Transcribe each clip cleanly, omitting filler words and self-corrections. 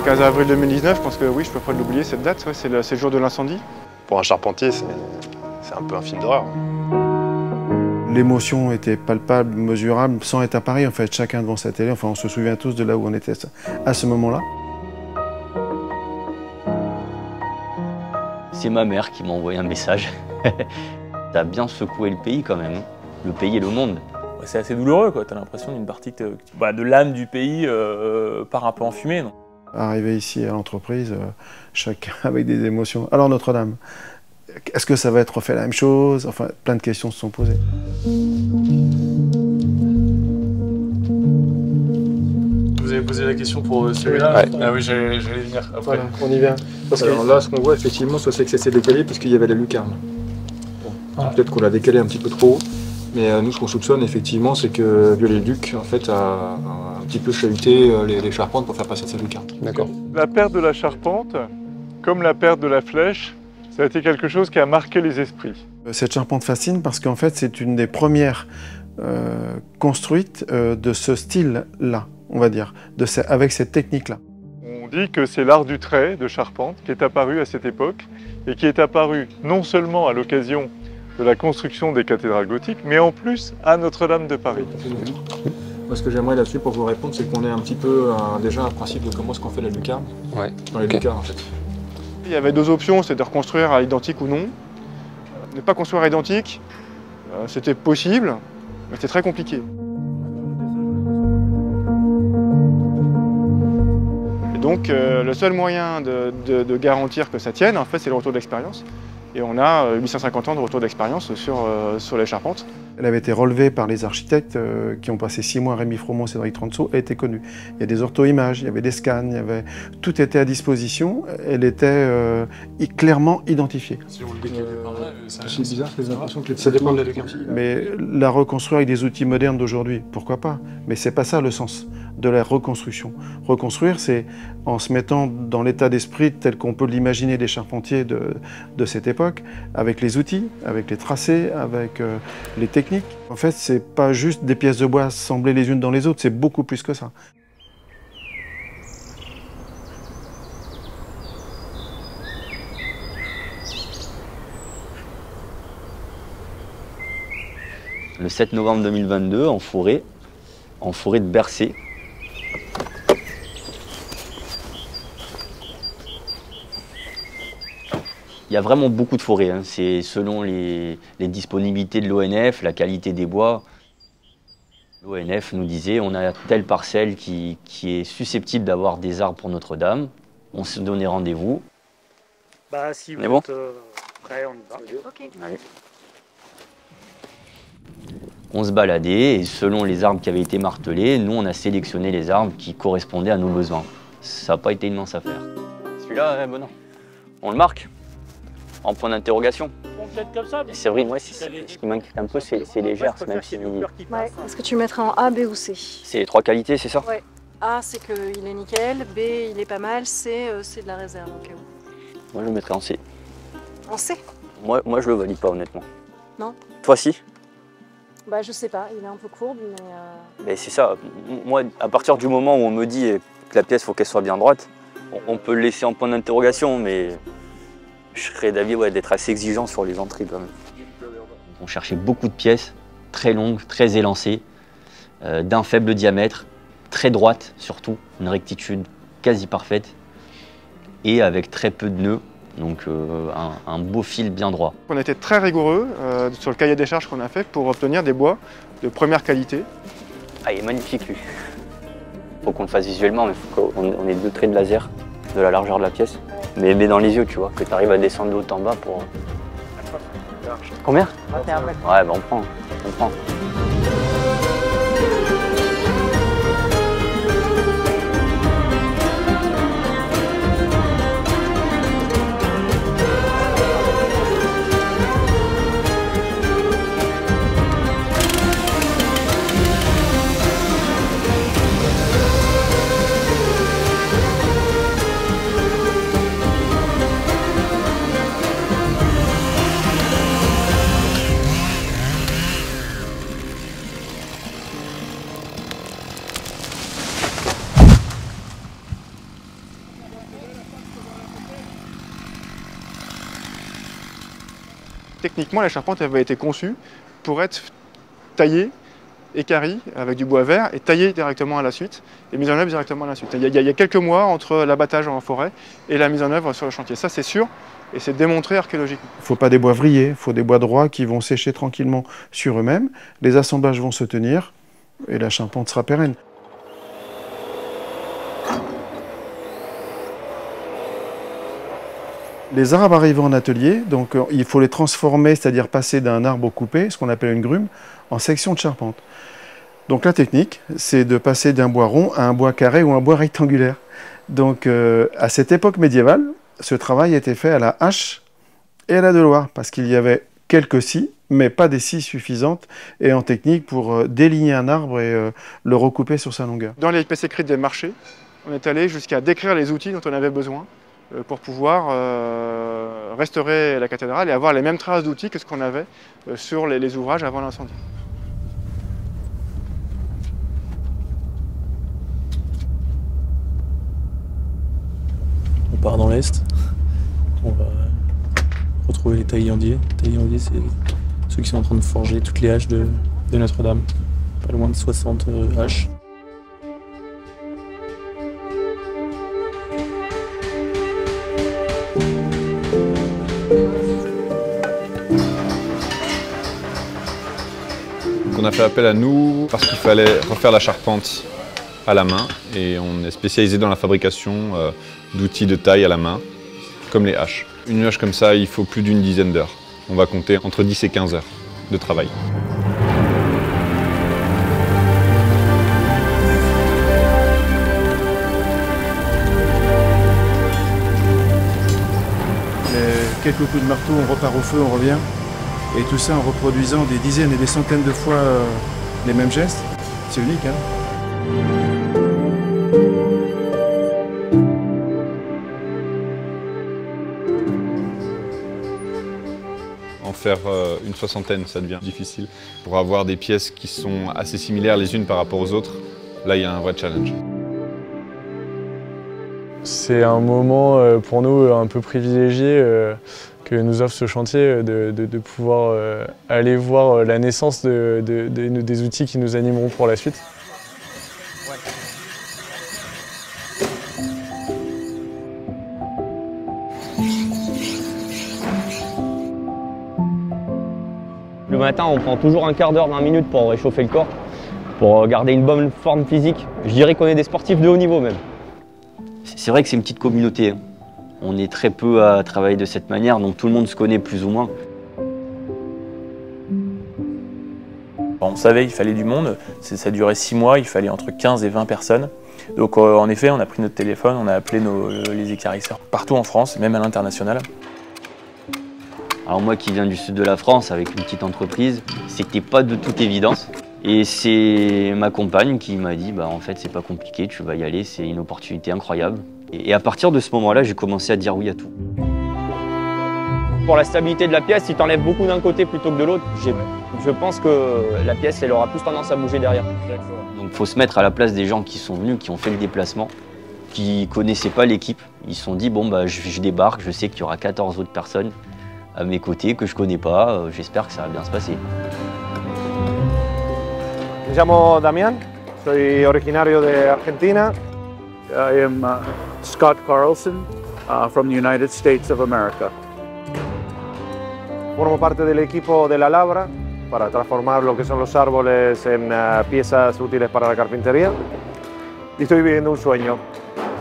Le 15 avril 2019, je pense que oui, je peux pas l'oublier cette date, ouais, c'est le jour de l'incendie. Pour un charpentier, c'est un peu un film d'horreur. L'émotion était palpable, mesurable, sans être à Paris, en fait, chacun devant sa télé. Enfin, on se souvient tous de là où on était à ce moment-là. C'est ma mère qui m'a envoyé un message. Ça a bien secoué le pays quand même, le pays et le monde. C'est assez douloureux, quoi. T'as l'impression d'une partie de l'âme du pays part un peu en fumée. Non. Arrivé ici à l'entreprise, chacun avec des émotions. Alors Notre-Dame, est-ce que ça va être refait la même chose? Enfin, plein de questions se sont posées. Vous avez posé la question pour celui-là? Ouais. Ah oui, j'allais venir après. Voilà, on y vient. Parce que alors là, ce qu'on voit effectivement, soit c'est que ça s'est décalé parce qu'il y avait la lucarne. Bon, peut-être qu'on l'a décalé un petit peu trop haut, mais nous, ce qu'on soupçonne effectivement, c'est que Viollet-le-Duc en fait a un petit peu chahuté les charpentes pour faire passer cette lucarne. D'accord. La perte de la charpente, comme la perte de la flèche, ça a été quelque chose qui a marqué les esprits. Cette charpente fascine parce qu'en fait, c'est une des premières construites de ce style-là, on va dire, avec cette technique-là. On dit que c'est l'art du trait de charpente qui est apparu à cette époque et qui est apparu non seulement à l'occasion de la construction des cathédrales gothiques, mais en plus à Notre-Dame de Paris. Moi, ce que j'aimerais là-dessus pour vous répondre, c'est qu'on ait un petit peu déjà un principe de comment est-ce qu'on fait la lucarne. Ouais. Dans les lucarnes, en fait. Il y avait deux options, c'est de reconstruire à l'identique ou non. Ne pas construire à l'identique, c'était possible, mais c'était très compliqué. Et donc, le seul moyen de garantir que ça tienne, en fait, c'est le retour d'expérience. Et on a 850 ans de retour d'expérience sur les charpentes. Elle avait été relevée par les architectes qui ont passé 6 mois, Rémi Fromont, Cédric Transo, elle était connue. Il y a des ortho-images, il y avait des scans, tout était à disposition, elle était clairement identifiée. Si on le décale par là, C'est bizarre, parce que j'ai l'impression que ça dépend de la lucarne. Mais la reconstruire avec des outils modernes d'aujourd'hui, pourquoi pas? Mais c'est pas ça le sens de la reconstruction. Reconstruire, c'est en se mettant dans l'état d'esprit tel qu'on peut l'imaginer des charpentiers de cette époque, avec les outils, avec les tracés, avec les techniques. En fait, c'est pas juste des pièces de bois assemblées les unes dans les autres, c'est beaucoup plus que ça. Le 7 novembre 2022, en forêt de Bercé. Il y a vraiment beaucoup de forêts, hein. C'est selon les disponibilités de l'ONF, la qualité des bois. L'ONF nous disait on a telle parcelle qui est susceptible d'avoir des arbres pour Notre-Dame. On se donnait rendez-vous. Bah si vous êtes prêts, on y va. Okay. Allez. On se baladait et selon les arbres qui avaient été martelés, nous on a sélectionné les arbres qui correspondaient à nos besoins. Ça n'a pas été une mince affaire. Celui-là, bon non. On le marque en point d'interrogation. Comme ça. C'est vrai, moi, ce qui m'inquiète un peu, c'est les gerces, même si... Ouais. Est-ce que tu mettrais en A, B ou C? C'est les 3 qualités, c'est ça? Ouais. A, c'est qu'il est nickel. B, il est pas mal. C, c'est de la réserve au cas où. Moi, je le mettrais en C. En C? Moi, je le valide pas, honnêtement. Non? Toi, si? Bah, je sais pas. Il est un peu courbe, mais c'est ça. Moi, à partir du moment où on me dit que la pièce, faut qu'elle soit bien droite, on peut le laisser en point d'interrogation, mais je serais d'avis d'être assez exigeant sur les entrées quand même. On cherchait beaucoup de pièces, très longues, très élancées, d'un faible diamètre, très droites surtout, une rectitude quasi parfaite, et avec très peu de nœuds, donc un beau fil bien droit. On a été très rigoureux sur le cahier des charges qu'on a fait pour obtenir des bois de première qualité. Ah, il est magnifique lui. Faut qu'on le fasse visuellement, mais faut qu'on ait 2 traits de laser de la largeur de la pièce. Mais dans les yeux, tu vois, que tu arrives à descendre de haut en bas pour... Combien? 21 mètres. Ouais, bah on prend. techniquement, la charpente avait été conçue pour être taillée, équarrie avec du bois vert et taillée directement à la suite et mise en œuvre directement à la suite. Il y a quelques mois entre l'abattage en forêt et la mise en œuvre sur le chantier. Ça, c'est sûr et c'est démontré archéologiquement. Il ne faut pas des bois vrillés, il faut des bois droits qui vont sécher tranquillement sur eux-mêmes. Les assemblages vont se tenir et la charpente sera pérenne. Les arbres arrivent en atelier, donc il faut les transformer, c'est-à-dire passer d'un arbre coupé, ce qu'on appelle une grume, en section de charpente. Donc la technique, c'est de passer d'un bois rond à un bois carré ou un bois rectangulaire. Donc à cette époque médiévale, ce travail était fait à la hache et à la deloire, parce qu'il y avait quelques scies, mais pas des scies suffisantes, et en technique pour déligner un arbre et le recouper sur sa longueur. Dans les pièces écrites des marchés, on est allé jusqu'à décrire les outils dont on avait besoin pour pouvoir restaurer la cathédrale et avoir les mêmes traces d'outils que ce qu'on avait sur les ouvrages avant l'incendie. On part dans l'Est, on va retrouver les taillandiers. Les taillandiers, c'est ceux qui sont en train de forger toutes les haches de Notre-Dame. Pas loin de 60 haches. On a fait appel à nous parce qu'il fallait refaire la charpente à la main et on est spécialisé dans la fabrication d'outils de taille à la main, comme les haches. Une hache comme ça, il faut plus d'une dizaine d'heures. On va compter entre 10 et 15 heures de travail. Quelques coups de marteau, on repart au feu, on revient. Et tout ça en reproduisant des dizaines et des centaines de fois les mêmes gestes. C'est unique, hein? En faire une soixantaine, ça devient difficile. Pour avoir des pièces qui sont assez similaires les unes par rapport aux autres, là, il y a un vrai challenge. C'est un moment pour nous un peu privilégié que nous offre ce chantier de pouvoir aller voir la naissance des outils qui nous animeront pour la suite. Le matin, on prend toujours un quart d'heure, 20 minutes pour réchauffer le corps, pour garder une bonne forme physique. Je dirais qu'on est des sportifs de haut niveau même. C'est vrai que c'est une petite communauté. On est très peu à travailler de cette manière, donc tout le monde se connaît plus ou moins. On savait qu'il fallait du monde, ça durait 6 mois, il fallait entre 15 et 20 personnes. Donc en effet, on a pris notre téléphone, on a appelé les équarrisseurs partout en France, même à l'international. Alors moi qui viens du sud de la France avec une petite entreprise, c'était pas de toute évidence. Et c'est ma compagne qui m'a dit, en fait c'est pas compliqué, tu vas y aller, c'est une opportunité incroyable. Et à partir de ce moment-là, j'ai commencé à dire oui à tout. Pour la stabilité de la pièce, si tu enlèves beaucoup d'un côté plutôt que de l'autre, je pense que la pièce elle aura plus tendance à bouger derrière. Donc il faut se mettre à la place des gens qui sont venus, qui ont fait le déplacement, qui connaissaient pas l'équipe. Ils se sont dit, je débarque, je sais qu'il y aura 14 autres personnes à mes côtés que je connais pas, j'espère que ça va bien se passer. Me llamo Damián, soy originario de Argentina. I am Scott Carlson from the United States of America. Formo parte del equipo de la labra para transformar lo que son los árboles en piezas útiles para la carpintería. Y estoy viviendo un sueño.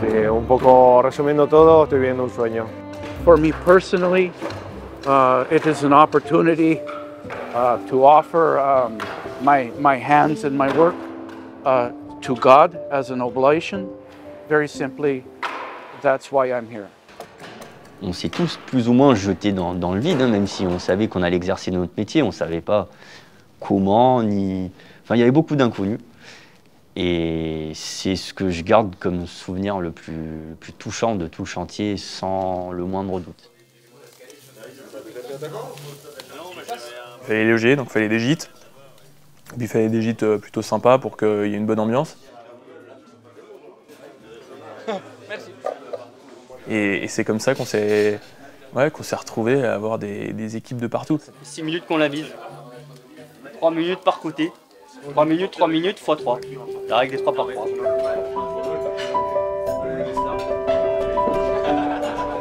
Sí, un poco resumiendo todo, estoy viviendo un sueño. For me personally, it is an opportunity to offer my hands and my work to God as an oblation. Very simply, that's why I'm here. On s'est tous plus ou moins jetés dans le vide, même si on savait qu'on allait exercer notre métier, on ne savait pas comment, ni... Enfin, il y avait beaucoup d'inconnus. Et c'est ce que je garde comme souvenir le plus touchant de tout le chantier, sans le moindre doute. Il fallait loger, donc il fallait des gîtes. Puis il fallait des gîtes plutôt sympas pour qu'il y ait une bonne ambiance. Et c'est comme ça qu'on s'est Ouais, qu'on s'est retrouvés à avoir des équipes de partout. Ça fait 6 minutes qu'on la vise. 3 minutes par côté. 3 minutes x 3. La règle des 3 par 3.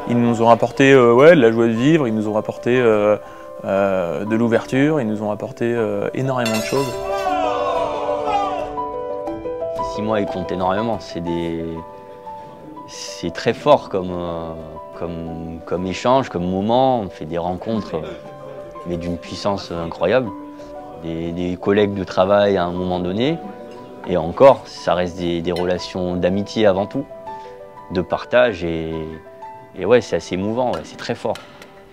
Ils nous ont apporté de la joie de vivre, ils nous ont apporté de l'ouverture, ils nous ont apporté énormément de choses. 6 mois, ils comptent énormément. C'est très fort comme échange, comme moment. On fait des rencontres, mais d'une puissance incroyable. Des collègues de travail à un moment donné. Et encore, ça reste des relations d'amitié avant tout, de partage. Et ouais, c'est assez émouvant, ouais, c'est très fort.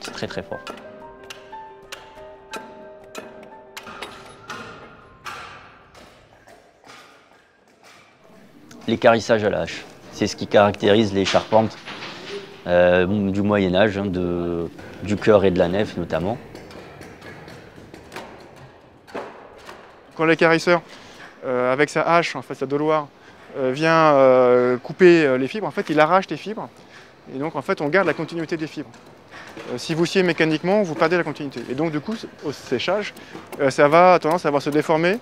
C'est très très fort. L'équarrissage à la hache, c'est ce qui caractérise les charpentes du Moyen-Âge, hein, du chœur et de la nef notamment. Quand l'équarrisseur, avec sa hache, en fait, sa doloire, vient couper les fibres, en fait, il arrache les fibres. Et donc, en fait, on garde la continuité des fibres. Si vous sciez mécaniquement, vous perdez la continuité. Et donc, du coup, au séchage, ça va tendance à se déformer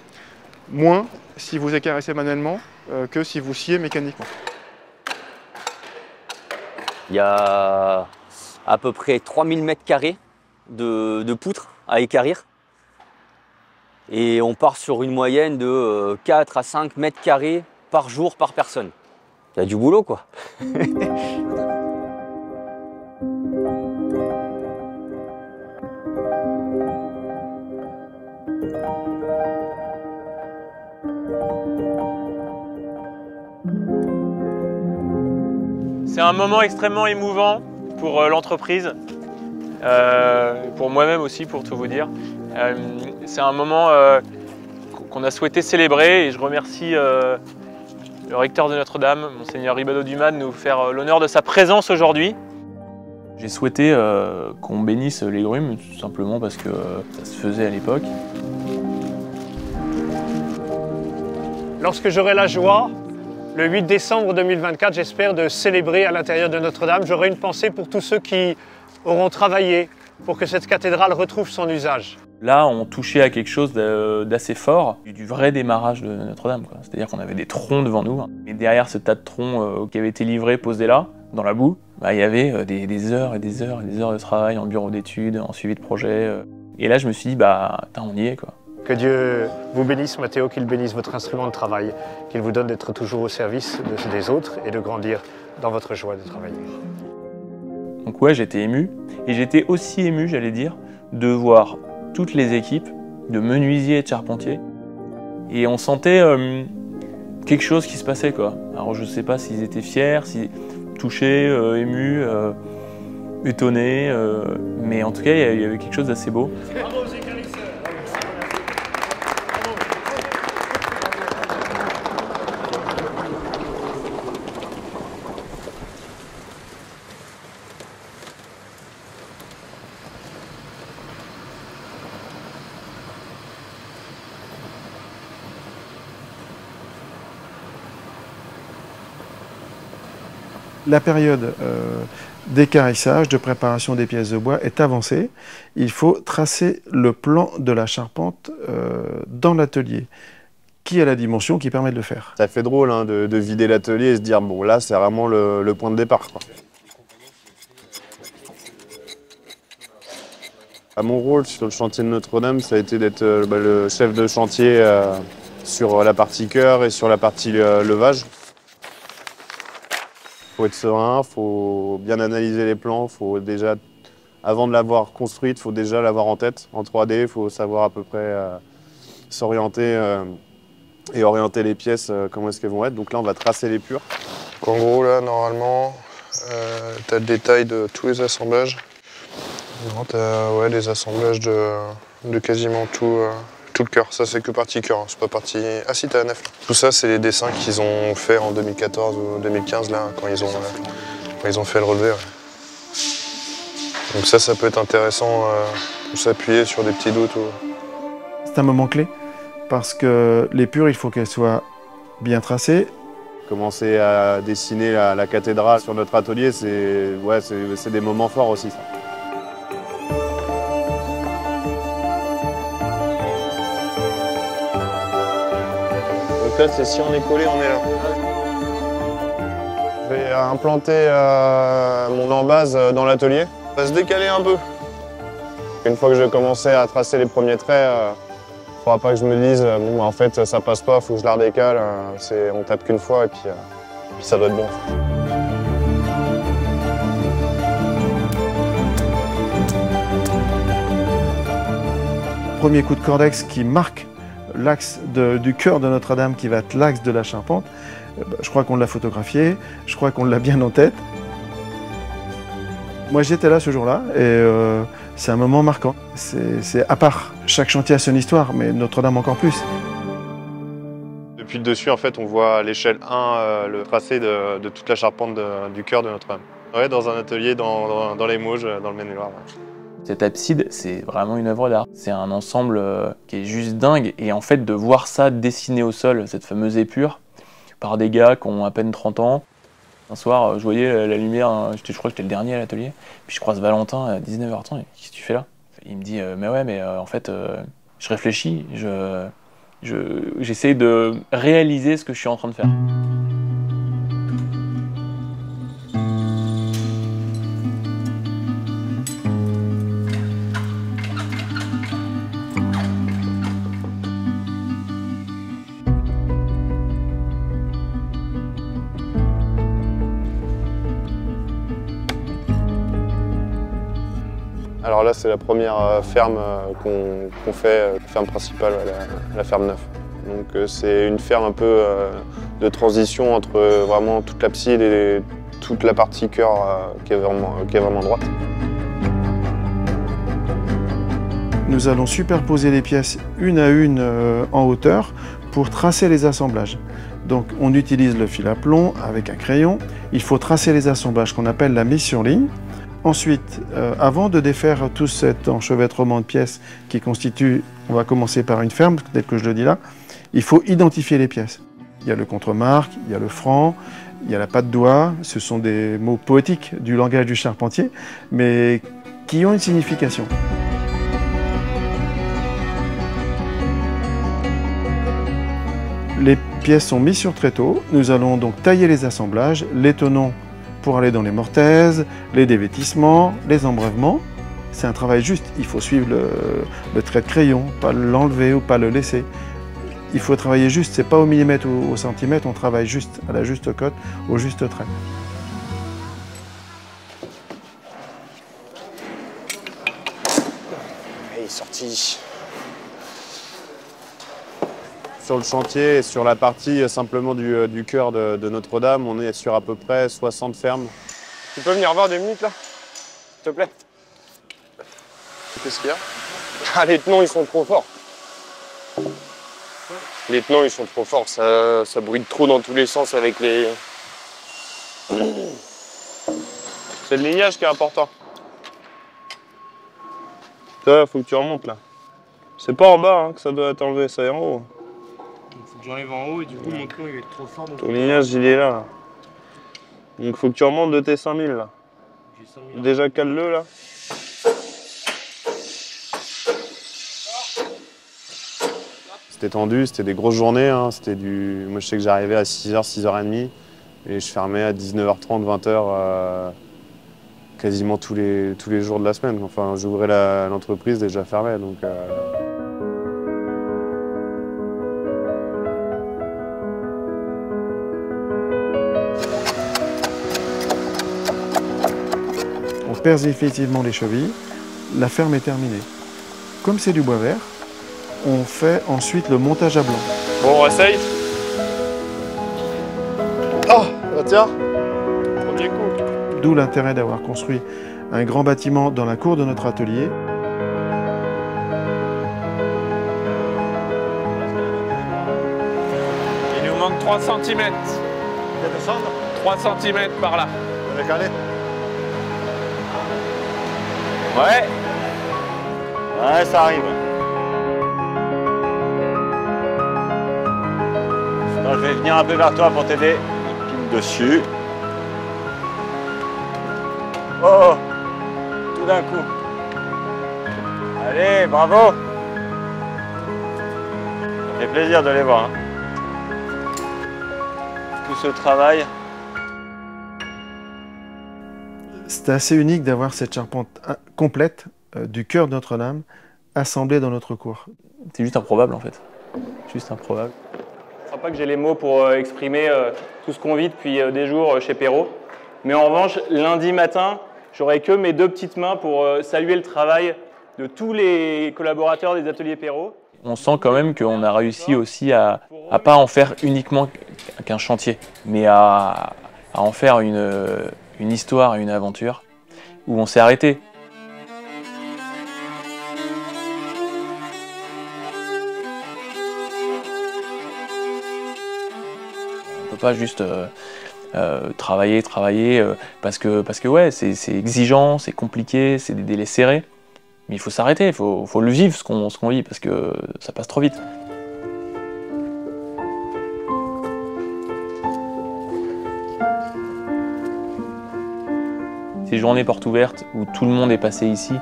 moins si vous équarrissez manuellement que si vous sciez mécaniquement. Il y a à peu près 3000 m² de poutres à équarrir. Et on part sur une moyenne de 4 à 5 m² par jour par personne. Il y a du boulot, quoi. C'est un moment extrêmement émouvant pour l'entreprise, pour moi-même aussi, pour tout vous dire. C'est un moment qu'on a souhaité célébrer et je remercie le recteur de Notre-Dame, Monseigneur Ribado Dumas, de nous faire l'honneur de sa présence aujourd'hui. J'ai souhaité qu'on bénisse les grumes, tout simplement parce que ça se faisait à l'époque. Lorsque j'aurai la joie, le 8 décembre 2024, j'espère, de célébrer à l'intérieur de Notre-Dame, j'aurai une pensée pour tous ceux qui auront travaillé pour que cette cathédrale retrouve son usage. Là, on touchait à quelque chose d'assez fort, du vrai démarrage de Notre-Dame. C'est-à-dire qu'on avait des troncs devant nous. Et derrière ce tas de troncs qui avaient été livrés, posés là, dans la boue, il y avait des heures et des heures et des heures de travail en bureau d'études, en suivi de projet. Et là, je me suis dit, on y est, quoi. Que Dieu vous bénisse, Mathéo, qu'il bénisse votre instrument de travail, qu'il vous donne d'être toujours au service des autres et de grandir dans votre joie de travailler. Donc ouais, j'étais ému. Et j'étais aussi ému, j'allais dire, de voir toutes les équipes de menuisiers et de charpentiers. Et on sentait quelque chose qui se passait, quoi. Alors je sais pas s'ils étaient fiers, touchés, émus, étonnés, mais en tout cas, il y avait quelque chose d'assez beau. La période d'équarrissage, de préparation des pièces de bois est avancée. Il faut tracer le plan de la charpente dans l'atelier, qui a la dimension qui permet de le faire. Ça fait drôle hein, de vider l'atelier et se dire, bon là c'est vraiment le point de départ, quoi. Mon rôle sur le chantier de Notre-Dame, ça a été d'être le chef de chantier sur la partie cœur et sur la partie levage. Il faut être serein, il faut bien analyser les plans, faut déjà, avant de l'avoir construite, il faut déjà l'avoir en tête, en 3D, il faut savoir à peu près s'orienter et orienter les pièces, comment est-ce qu'elles vont être. Donc là, on va tracer les purs. En gros, là, normalement, tu as le détail de tous les assemblages. Tu as des assemblages de quasiment tout le cœur. Ça, c'est que partie cœur, hein. C'est pas partie... Ah si, t'as la nef. Tout ça, c'est les dessins qu'ils ont fait en 2014 ou 2015, là, quand ils ont fait le relevé. Ouais. Donc ça peut être intéressant pour s'appuyer sur des petits doutes. C'est un moment clé, parce que les pures, il faut qu'elles soient bien tracées. Commencer à dessiner la cathédrale sur notre atelier, c'est des moments forts aussi, ça. Donc là, c'est si on est collé, on est là. Je vais implanter mon embase dans l'atelier. Ça va se décaler un peu. Une fois que je vais commencer à tracer les premiers traits, il ne faudra pas que je me dise bon, en fait, ça passe pas, il faut que je la redécale. On tape qu'une fois et puis ça doit être bon. Premier coup de cordex qui marque l'axe du cœur de Notre-Dame, qui va être l'axe de la charpente. Je crois qu'on l'a photographié, je crois qu'on l'a bien en tête. Moi j'étais là ce jour-là et c'est un moment marquant. C'est à part, chaque chantier a son histoire, mais Notre-Dame encore plus. Depuis le dessus, en fait, on voit à l'échelle 1 le tracé de toute la charpente du cœur de Notre-Dame. Ouais, dans un atelier dans les Mauges, dans le Maine-et-Loire. Ouais. Cette abside, c'est vraiment une œuvre d'art. C'est un ensemble qui est juste dingue. Et en fait, de voir ça dessiné au sol, cette fameuse épure, par des gars qui ont à peine 30 ans. Un soir, je voyais la lumière, je crois que j'étais le dernier à l'atelier. Puis je croise Valentin à 19h30. Qu'est-ce que tu fais là? Il me dit, mais ouais, mais en fait, je réfléchis. J'essaie de réaliser ce que je suis en train de faire. Alors là, c'est la première ferme qu'on fait, ferme principale, la ferme 9. Donc c'est une ferme un peu de transition entre vraiment toute l'abside et toute la partie cœur qui est vraiment droite. Nous allons superposer les pièces une à une en hauteur pour tracer les assemblages. Donc on utilise le fil à plomb avec un crayon. Il faut tracer les assemblages qu'on appelle la mise sur ligne. Ensuite, avant de défaire tout cet enchevêtrement de pièces qui constitue, on va commencer par une ferme, peut-être que je le dis là, il faut identifier les pièces. Il y a le contre-marque, il y a le franc, il y a la patte doigt, ce sont des mots poétiques du langage du charpentier, mais qui ont une signification. Les pièces sont mises sur tréteau, nous allons donc tailler les assemblages, les tenons pour aller dans les mortaises, les dévêtissements, les embrèvements. C'est un travail juste, il faut suivre le trait de crayon, pas l'enlever ou pas le laisser. Il faut travailler juste, c'est pas au millimètre ou au centimètre, on travaille juste, à la juste cote, au juste trait. Il est sorti. Sur le chantier et sur la partie simplement du cœur de Notre-Dame, on est sur à peu près 60 fermes. Tu peux venir voir 2 minutes là? S'il te plaît? Qu'est-ce qu'il y a? Ah, les tenons ils sont trop forts. Les tenons ils sont trop forts, ça brille trop dans tous les sens avec les... C'est le lignage qui est important. Là, faut que tu remontes là. C'est pas en bas hein, que ça doit être enlevé, ça est en haut. Faut que j'enlève en haut et du coup mon clou il va être trop fort. Ton lignage il est là. Donc faut que tu remontes de tes 5000 là. J'ai 5000. Déjà cale-le là. C'était tendu, c'était des grosses journées. Hein. Moi je sais que j'arrivais à 6h, 6h30 et je fermais à 19h30, 20h quasiment tous les jours de la semaine. Enfin j'ouvrais l'entreprise déjà fermée. Donc, On perce définitivement les chevilles, la ferme est terminée. Comme c'est du bois vert, on fait ensuite le montage à blanc. Bon, on essaye. Oh, bah tiens, premier coup. D'où l'intérêt d'avoir construit un grand bâtiment dans la cour de notre atelier. Il nous manque 3 cm. 3 cm par là. Décalé. Ouais. Ouais, ça arrive. Alors, je vais venir un peu vers toi pour t'aider. Pile dessus. Oh, tout d'un coup. Allez, bravo. Ça fait plaisir de les voir. Hein. tout ce travail. C'était assez unique d'avoir cette charpente complète du cœur de Notre-Dame assemblée dans notre cour. C'est juste improbable en fait. Juste improbable. Je ne crois pas que j'ai les mots pour exprimer tout ce qu'on vit depuis des jours chez Perrault. Mais en revanche, lundi matin, j'aurai que mes 2 petites mains pour saluer le travail de tous les collaborateurs des ateliers Perrault. On sent quand même qu'on a réussi aussi à pas en faire uniquement qu'un chantier, mais à en faire une histoire, une aventure, où on s'est arrêté. On ne peut pas juste travailler, parce que ouais, c'est exigeant, c'est compliqué, c'est des délais serrés. Mais il faut s'arrêter, il faut le vivre ce qu'on vit, parce que ça passe trop vite. Ces journées portes ouvertes où tout le monde est passé ici,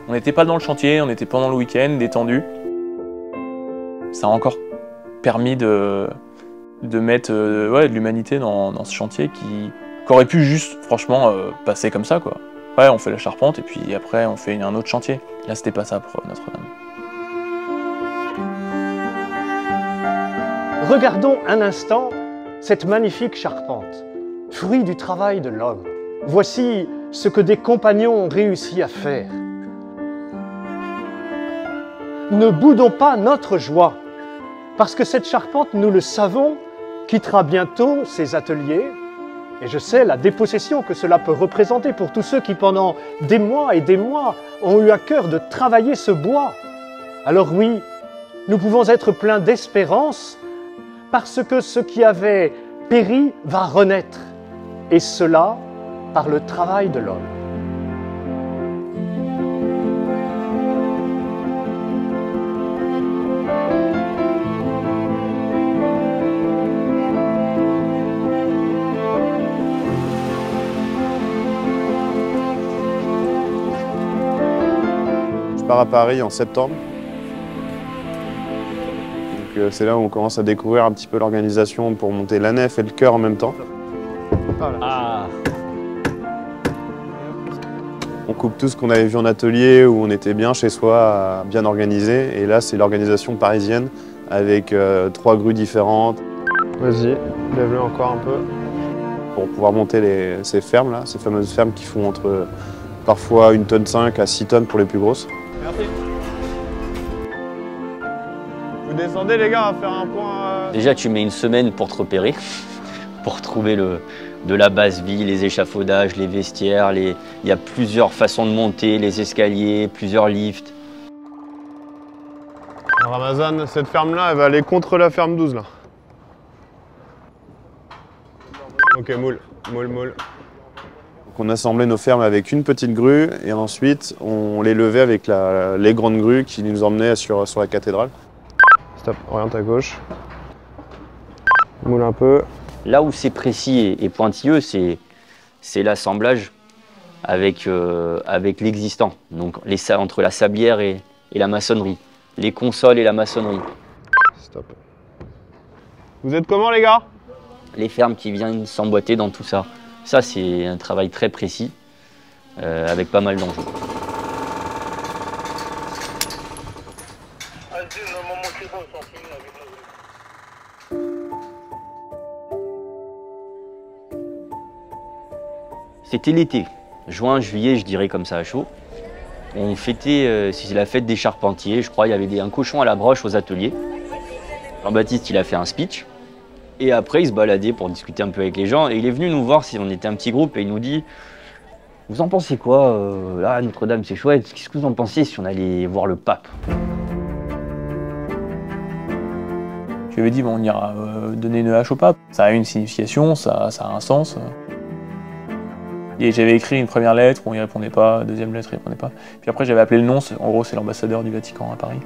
on n'était pas dans le chantier, on était pendant le week-end, détendu. Ça a encore permis de mettre de l'humanité dans ce chantier qui aurait pu juste, franchement, passer comme ça, quoi. Ouais, on fait la charpente et puis après on fait un autre chantier. Là, c'était pas ça pour Notre-Dame. Regardons un instant cette magnifique charpente, fruit du travail de l'homme. Voici ce que des compagnons ont réussi à faire. Ne boudons pas notre joie, parce que cette charpente, nous le savons, quittera bientôt ses ateliers. Et je sais la dépossession que cela peut représenter pour tous ceux qui, pendant des mois et des mois, ont eu à cœur de travailler ce bois. Alors oui, nous pouvons être pleins d'espérance parce que ce qui avait péri va renaître. Et cela par le travail de l'homme. Je pars à Paris en septembre. Donc c'est là où on commence à découvrir un petit peu l'organisation pour monter la nef et le chœur en même temps. Ah. On coupe tout ce qu'on avait vu en atelier où on était bien chez soi, bien organisé. Et là, c'est l'organisation parisienne avec 3 grues différentes. Vas-y, lève-le encore un peu. Pour pouvoir monter ces fermes là, ces fameuses fermes qui font entre parfois 1,5 tonne à 6 tonnes pour les plus grosses. Merci. Vous descendez les gars à faire un point. Déjà, tu mets une semaine pour te repérer, pour trouver de la base vie, les échafaudages, les vestiaires. Il y a plusieurs façons de monter, les escaliers, plusieurs lifts. Alors Ramazan, cette ferme-là, elle va aller contre la ferme 12 là. Ok, moule. Donc on assemblait nos fermes avec une petite grue et ensuite on les levait avec les grandes grues qui nous emmenaient sur la cathédrale. Stop, oriente à gauche. Moule un peu. Là où c'est précis et pointilleux, c'est l'assemblage avec l'existant. Donc entre la sablière et la maçonnerie. Les consoles et la maçonnerie. Stop. Vous êtes comment les gars? Les fermes qui viennent s'emboîter dans tout ça. Ça, c'est un travail très précis, avec pas mal d'enjeux. C'était l'été, juin, juillet, je dirais comme ça à chaud. On fêtait, c'est la fête des charpentiers, je crois, il y avait un cochon à la broche aux ateliers. Jean-Baptiste, il a fait un speech. Et après, il se baladait pour discuter un peu avec les gens. Et il est venu nous voir si on était un petit groupe et il nous dit « Vous en pensez quoi là, Notre-Dame, c'est chouette. Qu'est-ce que vous en pensez si on allait voir le pape ?» Je lui avais dit, bon, on ira donner une hache au pape. Ça a une signification, ça a un sens. Et j'avais écrit une première lettre, bon, il répondait pas. Deuxième lettre, il répondait pas. Puis après, j'avais appelé le nonce. En gros, c'est l'ambassadeur du Vatican à Paris.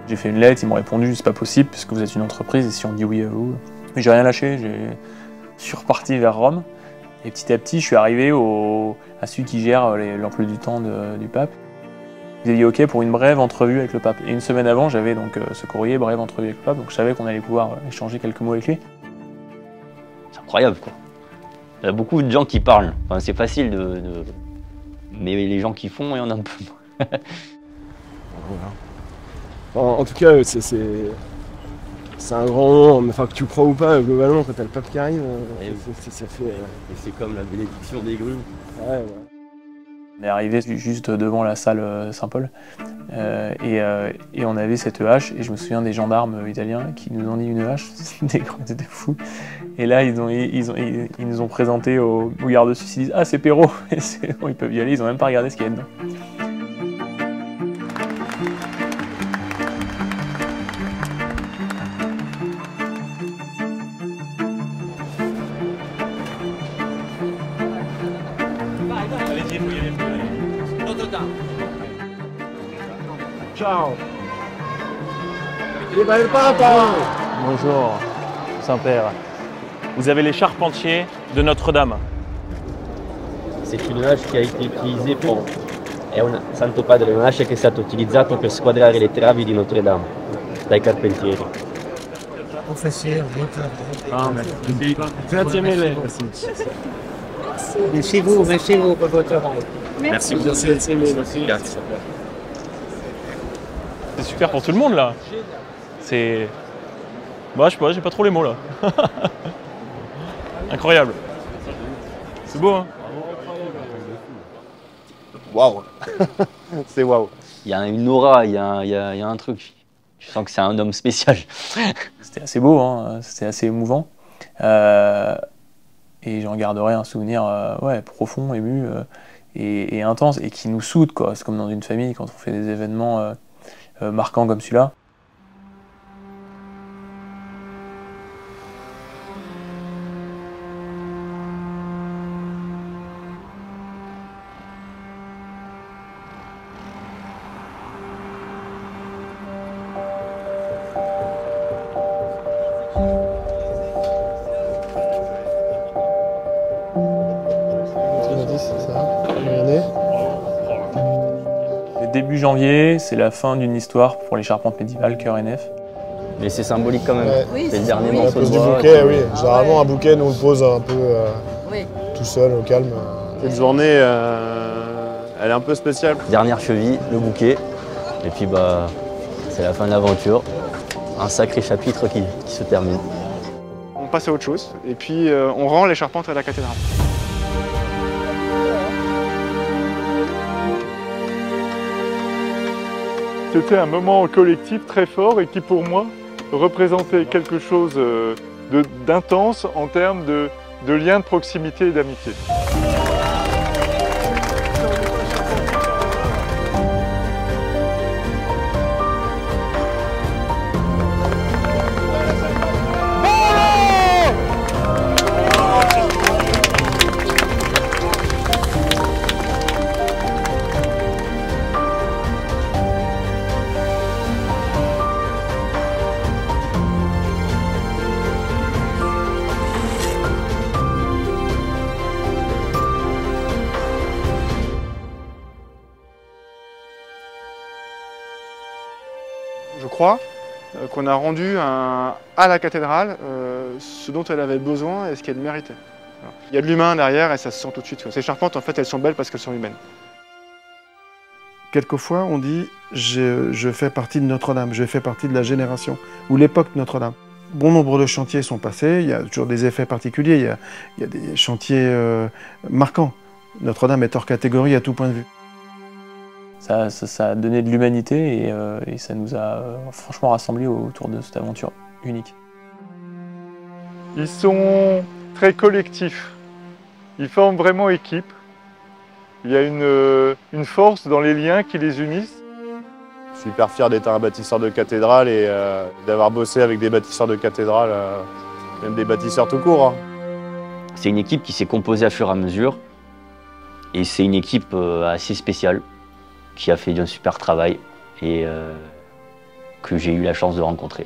J'ai fait une lettre, ils m'ont répondu, c'est pas possible puisque vous êtes une entreprise et si on dit oui à vous. Mais j'ai rien lâché, je suis reparti vers Rome. Et petit à petit, je suis arrivé à celui qui gère l'emploi du temps du pape. Il a dit ok pour une brève entrevue avec le pape. Et une semaine avant, j'avais donc ce courrier, brève entrevue avec le pape, donc je savais qu'on allait pouvoir échanger quelques mots avec lui. incroyable, quoi. Il y a beaucoup de gens qui parlent. Enfin, c'est facile mais les gens qui font, il y en a un peu moins. En tout cas, c'est un grand moment. Enfin, que tu crois ou pas, globalement, quand t'as le pape qui arrive, ça fait... Et c'est comme la bénédiction des grues. Ouais. On est arrivé juste devant la salle Saint-Paul et on avait cette hache et je me souviens des gendarmes italiens qui nous ont dit une hache, c'était fou. Et là ils nous ont présenté au garde-dessus, ils disent ah c'est Perrault, et c'est bon, ils peuvent y aller, ils ont même pas regardé ce qu'il y a dedans. Ciao. Viva il Papa. Bonjour, Saint-Père. Vous avez les charpentiers de Notre-Dame. C'est une hache qui a été utilisée pour... È un Santo Padre, una hache che è stata utilizzata per squadrare le travi di Notre-Dame dai carpentieri. Grazie mille. Merci vous pour votre travail. Merci. C'est super pour tout le monde là. C'est... Bah je sais pas, j'ai pas trop les mots là. Incroyable. C'est beau hein. Waouh. C'est waouh. Il y a une aura, il y a un truc. Je sens que c'est un homme spécial. C'était assez beau, hein, c'était assez émouvant. Et j'en garderai un souvenir ouais, profond, ému et intense, et qui nous soude, quoi. C'est comme dans une famille quand on fait des événements marquants comme celui-là. Début janvier, c'est la fin d'une histoire pour les charpentes médiévales Cœur et Nef. Mais c'est symbolique quand même. Ouais. Oui, c'est le dernier À morceau de cause du bois. bouquet, oui. Généralement, un bouquet, nous on le pose un peu tout seul, au calme. Cette journée, elle est un peu spéciale. Dernière cheville, le bouquet. Et puis bah, c'est la fin de l'aventure. Un sacré chapitre qui se termine. On passe à autre chose et puis on rend les charpentes à la cathédrale. C'était un moment collectif très fort et qui, pour moi, représentait quelque chose d'intense en termes de lien de proximité et d'amitié. Je crois qu'on a rendu à la cathédrale ce dont elle avait besoin et ce qu'elle méritait. Voilà. Il y a de l'humain derrière et ça se sent tout de suite. Ces charpentes, en fait, elles sont belles parce qu'elles sont humaines. Quelquefois, on dit je fais partie de Notre-Dame, je fais partie de la génération ou l'époque Notre-Dame. Bon nombre de chantiers sont passés, il y a toujours des effets particuliers, il y a des chantiers marquants. Notre-Dame est hors catégorie à tout point de vue. Ça a donné de l'humanité et ça nous a franchement rassemblés autour de cette aventure unique. Ils sont très collectifs, ils forment vraiment équipe. Il y a une force dans les liens qui les unissent. Je suis hyper fier d'être un bâtisseur de cathédrale et d'avoir bossé avec des bâtisseurs de cathédrale, même des bâtisseurs tout court. Hein. C'est une équipe qui s'est composée à fur et à mesure et c'est une équipe assez spéciale qui a fait un super travail et que j'ai eu la chance de rencontrer.